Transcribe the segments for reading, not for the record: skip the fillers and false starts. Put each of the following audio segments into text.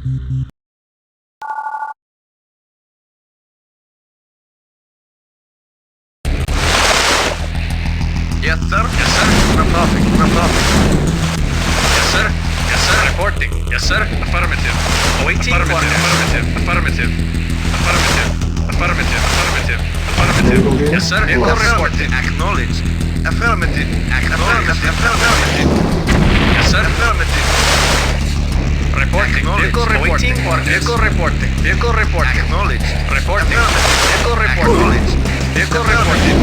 Yes, sir. Yes, sir. Reporting. Yes, sir. Yes, sir. Reporting. Yes, sir. Affirmative. Awaiting affirmative. Affirmative. Yes, sir. Reporting. Acknowledge. Affirmative. Acknowledge. Affirmative. Yes, sir. Affirmative. Reporting. Vehicle reporting. Vehicle reporting. Vehicle reporting. Acknowledge. Reporting. Vehicle reporting. Vehicle reporting.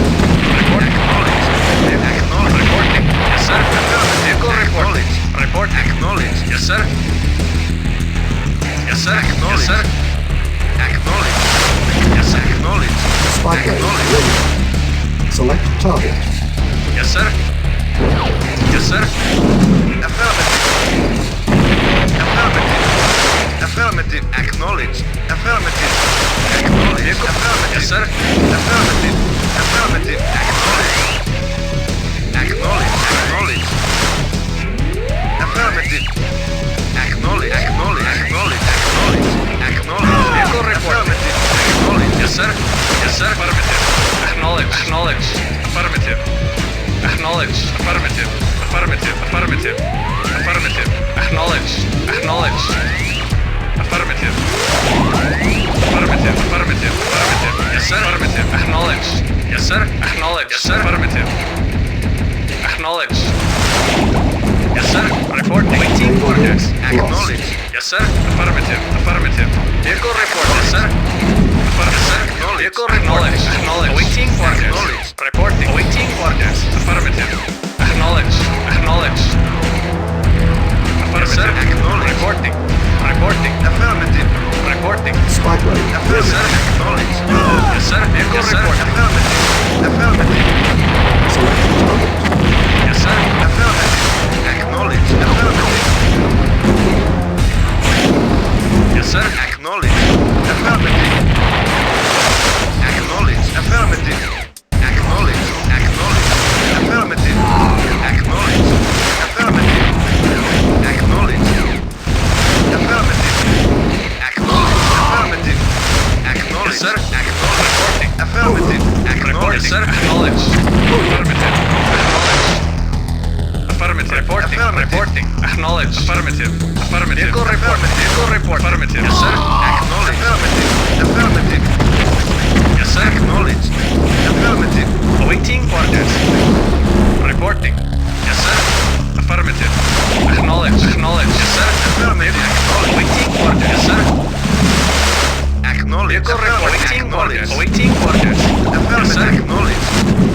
Reporting. Acknowledge. Acknowledge. Reporting. Yes, sir. Vehicle reporting. Report. Acknowledge. Yes, sir. Yes, sir. Acknowledge. Yes, sir. Acknowledge. Yes, sir. Acknowledge. Spotlight ready. Select target. Yes, sir. Yes, sir. Affirmative. Affirmative. Affirmative. Acknowledge. Affirmative. Acknowledge. Affirmative. Yes, sir. Affirmative. Affirmative. Acknowledge. Acknowledge. Acknowledge. Affirmative. Acknowledge. Acknowledge. Acknowledge. Acknowledge. Acknowledge. Vehicle report. Affirmative. Acknowledge. Yes, sir. Yes, sir. Affirmative. Acknowledge. Acknowledge. Affirmative. Acknowledge. Affirmative. Affirmative. Affirmative. Affirmative. Acknowledge. Acknowledge. Affirmative. Affirmative. Affirmative. Affirmative. Yes, sir. Affirmative. Acknowledge. Yes, sir. Acknowledge. Yes, sir. Affirmative. Acknowledge. Yes, sir. Reporting. Waiting orders. Acknowledge. Yes, sir. Affirmative. Affirmative. Vehicle report. Yes, sir. Affirmative, sir. Vehicle acknowledge. Acknowledge. Waiting orders. Acknowledge. Reporting. Waiting orders. Affirmative. Acknowledge. Acknowledge. Affirmative, sir. Acknowledge. Reporting. Reporting. Affirmative. Reporting. Spotlight Yes, sir. Acknowledge. Yes, sir. Vehicle report. Affirmative. Affirmative. select target. Yes, sir. Affirmative. Acknowledge. Affirmative. Yes, sir. Acknowledge. Affirmative. Acknowledge. Affirmative. Acknowledge. Acknowledge. Affirmative. Acknowledge. Affirmative. Acknowledge. Affirmative. Acknowledge. Affirmative. Acknowledge. Yes, sir. Acknowledge. Reporting. Affirmative. Acknowledge. Yes, sir. Acknowledge. Affirmative. Acknowledge. Affirmative. Reporting. Reporting. Acknowledge. Affirmative. Affirmative. Vehicle report. Vehicle report. Affirmative. Yes, sir. Acknowledge. Affirmative. Affirmative. Yes, sir. Acknowledge. Affirmative. Awaiting orders. Reporting. Yes, sir. Affirmative. Acknowledge. Acknowledge. Yes, sir. Affirmative. Acknowledge. Awaiting orders. Yes, sir. Acknowledge. Vehicle report. Awaiting orders. Awaiting orders. Affirmative. Yes, sir. Acknowledge.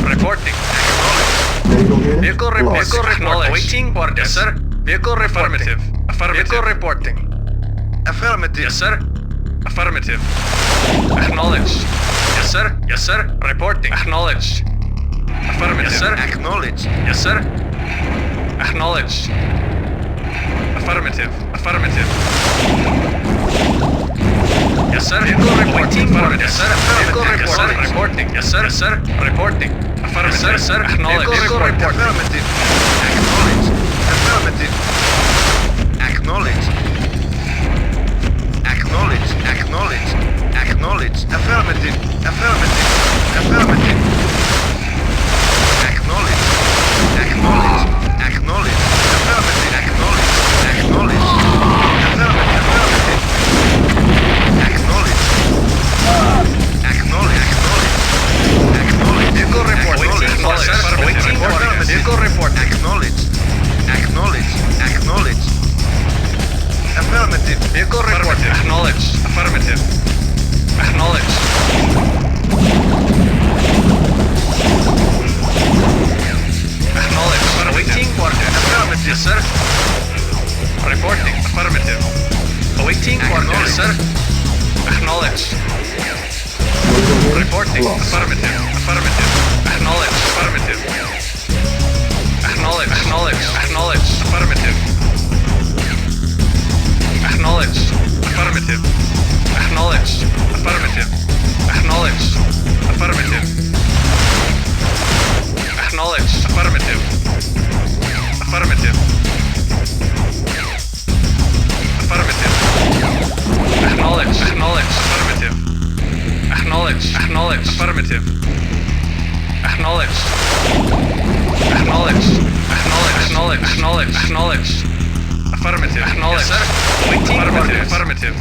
Reporting. Acknowledge. Vehicle Vehicle unit report. lost. Vehicle report. Waiting orders. Yes, sir. Vehicle affirmative. Affirmative. Vehicle reporting. Affirmative. Yes, sir. Affirmative. Acknowledge. Yes, sir. Yes, sir. Reporting. Acknowledge. Affirmative. Yes, sir. Acknowledge. Yes, sir. Acknowledge. Affirmative. Affirmative. Yes, sir. Vehicle reporting. Yes, sir. Vehicle report. Reporting. Yes, sir. Yes, sir. Reporting. Affirmative. Yes, sir. Acknowledge. Vehicle report. Affirmative. Acknowledge. Affirmative. Acknowledge. Acknowledge. Acknowledge. Acknowledge. Affirmative. Affirmative. Affirmative. Acknowledge. Acknowledge. Acknowledge. Affirmative. Acknowledge. Acknowledge. Affirmative. Affirmative. Acknowledge. Acknowledge. Acknowledge. Acknowledge. Vehicle report. Waiting orders. Waiting orders. Vehicle report. Acknowledge. Acknowledge. Acknowledge. Affirmative. Vehicle report. Acknowledge. Affirmative. Acknowledge. Acknowledge. Awaiting orders. Affirmative. Yes, sir. Reporting. Affirmative. Awaiting orders, sir. Acknowledge. Reporting. Affirmative. Affirmative. Acknowledge. Affirmative. Acknowledge. Acknowledge. Acknowledge. Affirmative. Acknowledge. Affirmative. Acknowledge. Affirmative. Acknowledge. Affirmative. Acknowledge. Affirmative. Affirmative. Affirmative. Acknowledged. Affirmative. Acknowledged. Acknowledged. Acknowledged. Acknowledged. Acknowledged. Affirmative. Acknowledged. Yes, sir. Waiting. Affirmative. Affirmative.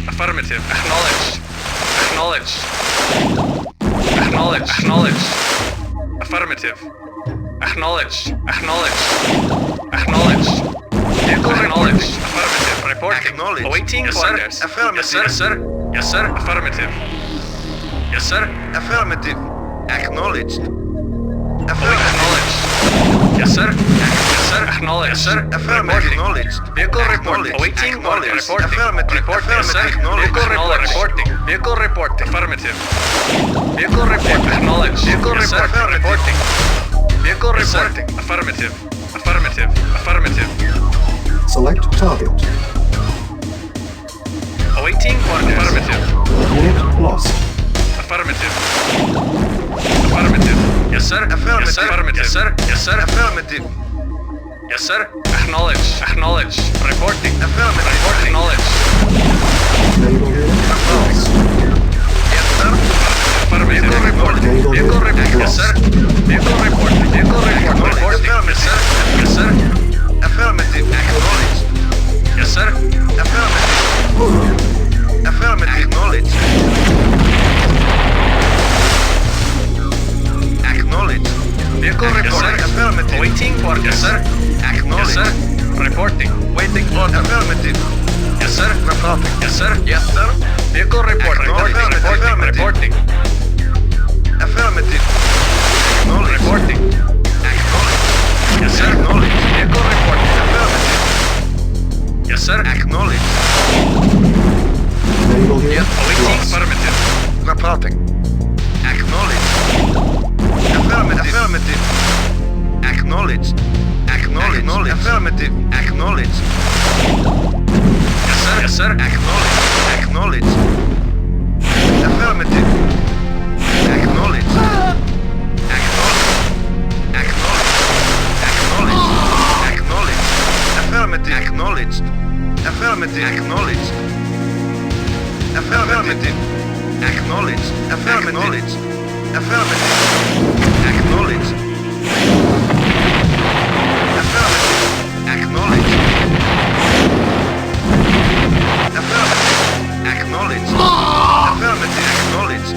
Affirmative. Acknowledged. Acknowledged. Acknowledged. Acknowledged. Affirmative. Acknowledged. Acknowledged. Acknowledged. Vehicle acknowledged. Affirmative. Reporting. Acknowledged. Awaiting Yes, sir. orders. Affirmative. Yes, sir. Yes, sir. Yes, sir. Affirmative. Yes, sir. Affirmative. Acknowledged. Awaiting Affirmative. acknowledged. Yes, sir. Yes, sir. Acknowledged. Yes, sir. Affirmative. Reporting. Acknowledged. Vehicle report. Acknowledged. Awaiting order. Acknowledged. Reporting. Affirmative. Reporting. Yes, sir. Affirmative. Vehicle report. Acknowledged. Reporting. Vehicle report. Affirmative. Vehicle report. Acknowledged. Vehicle Yes, sir. report. Affirmative. Reporting. Vehicle Yes, sir. reporting. Affirmative. Affirmative. Affirmative. Select target. Awaiting orders. Affirmative. Unit lost. Affirmative. Affirmative. Yes, sir. Affirmative. Yes, sir. Affirmative. Yes, sir. Yes, sir. Affirmative. Yes, sir. Acknowledged. Acknowledged. Reporting. Affirmative. Report acknowledged. Naval unit lost. Yes, sir. Affirmative. Vehicle report. Naval Vehicle report. unit Yes, sir. lost. Vehicle report. Vehicle report. Acknowledged. Reporting. Yes, sir. Yes, sir. Affirmative. Acknowledged. Yes, sir. Affirmative. Affirmative. Acknowledged. Acknowledged. Vehicle Yes, report. sir. Affirmative. Awaiting orders. Yes, sir. Yes, Acknowledged. sir. Reporting. Waiting order. Affirmative. Yes, sir. Reporting. Yes, sir. Yes, sir. Vehicle report. Reporting. Affirmative. Reporting. Affirmative. Reporting. Affirmative. Acknowledged. Reporting. Acknowledged. Yes, sir. Acknowledged. Vehicle reporting. Affirmative. Yes, sir. Acknowledged. Naval unit Awaiting lost. affirmative. Reporting. Acknowledged. Affirmative. Affirmative. Acknowledged. Acknowledged. Affirmative. Acknowledged. Yes, sir. Yes, sir. Acknowledged. Acknowledged. Affirmative. Acknowledged. Acknowledged. Acknowledged. Acknowledged. Affirmative. Acknowledged. Affirmative. Acknowledged. Affirmative. Acknowledged. Affirmative. Affirmative. Acknowledged. Affirmative. Acknowledged. Affirmative. Acknowledged. Affirmative. Acknowledged. Acknowledged. Acknowledged. Acknowledged.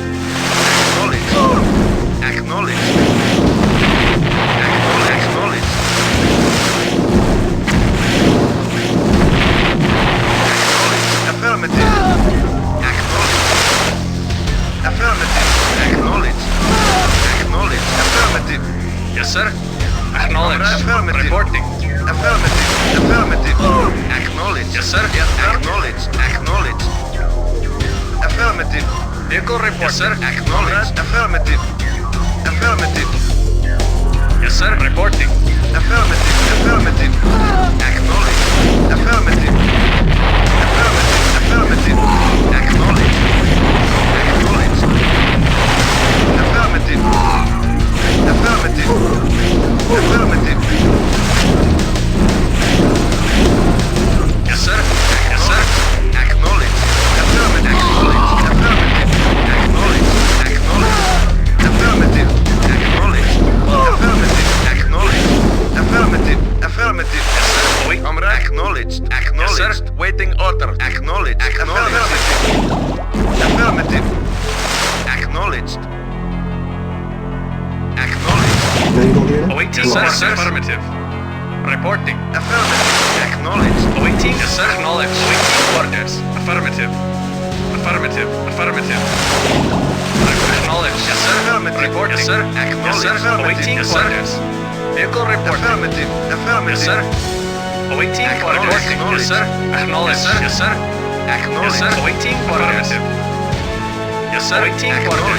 Affirmative. Acknowledged. Affirmative. Acknowledged. Acknowledged. Affirmative. Yes, sir. Acknowledged. Affirmative. Reporting. Affirmative. Affirmative. Acknowledged. Yes, sir. Yes, sir. Acknowledged. Acknowledged. Affirmative. Vehicle report. Yes, sir. Acknowledged. Affirmative. Affirmative. Yes, sir. Reporting. Affirmative. Affirmative. Acknowledged. Affirmative. Affirmative. Affirmative. Acknowledged. Acknowledged. Affirmative. Affirmative. Affirmative. Yes, sir. Yes, sir. Acknowledged. Affirmative. Acknowledged. Affirmative. Acknowledged. Acknowledged. Affirmative. Acknowledged. Affirmative. Acknowledged. Affirmative. Affirmative. Yes, sir. Wait. Acknowledged. Acknowledged. Yes, sir. Waiting order. Acknowledged. Acknowledged. Affirmative. Acknowledged. Acknowledged. Naval unit Awaiting lost. orders. Affirmative. Reporting. Affirmative. Acknowledged. Awaiting. Yes, sir. Acknowledged. Awaiting orders. Affirmative. Affirmative. Affirmative. Acknowledged. Yes, sir. Affirmative. Reporting. Yes, sir. Yes, sir. Acknowledged. Awaiting Yes, sir. orders. Vehicle reporting. Affirmative. Affirmative. Yes, sir. Awaiting Acknowledged. orders. Yes, sir. Acknowledged. Yes, sir. Yes, Acknowledged. sir. Awaiting orders. Yes, sir. Awaiting orders. Yes,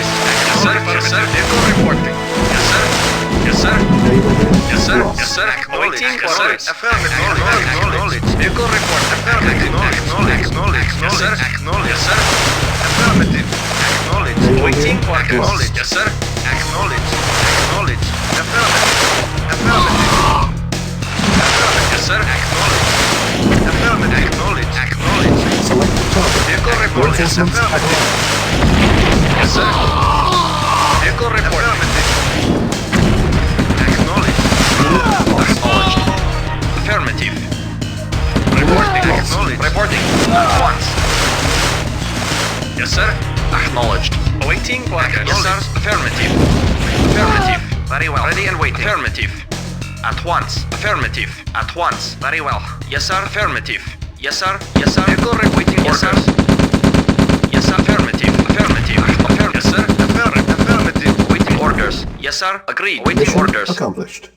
sir. Yes, sir. Vehicle reporting. Yes, sir. Yes, sir. Naval unit Yes, sir. lost. Yes, sir. Awaiting Yes, sir. orders. Affirmative. Acknowledged. Vehicle report. Affirmative. Acknowledged. Yes, sir. Acknowledged. Yes, sir. Affirmative. Acknowledged. Naval Awaiting unit orders. lost. Yes, sir. Acknowledged. Acknowledged. Affirmative. Affirmative. Yes, sir. Acknowledged. Affirmative. Acknowledged. Acknowledged. Select target. Vehicle report. Yes, sir. Reinforcements acquired. Yes, sir. Echo reporting. Acknowledge. Unit lost. Acknowledged. Affirmative. Reporting. Acknowledge. Reporting. At once. Yes, sir. Acknowledged. Awaiting plan. Yes, sir. Affirmative. Affirmative. Very well. Ready and waiting. Affirmative. At once. Affirmative. At once. Very well. Yes, sir. Affirmative. Yes, sir. Yes, sir. Echo waiting Yes, orders. Yes, sir. Affirmative. Affirmative. Affirmative. Yes, sir. Affirmative. Waiting orders. Yes, sir. Agreed. Waiting Mission orders. accomplished.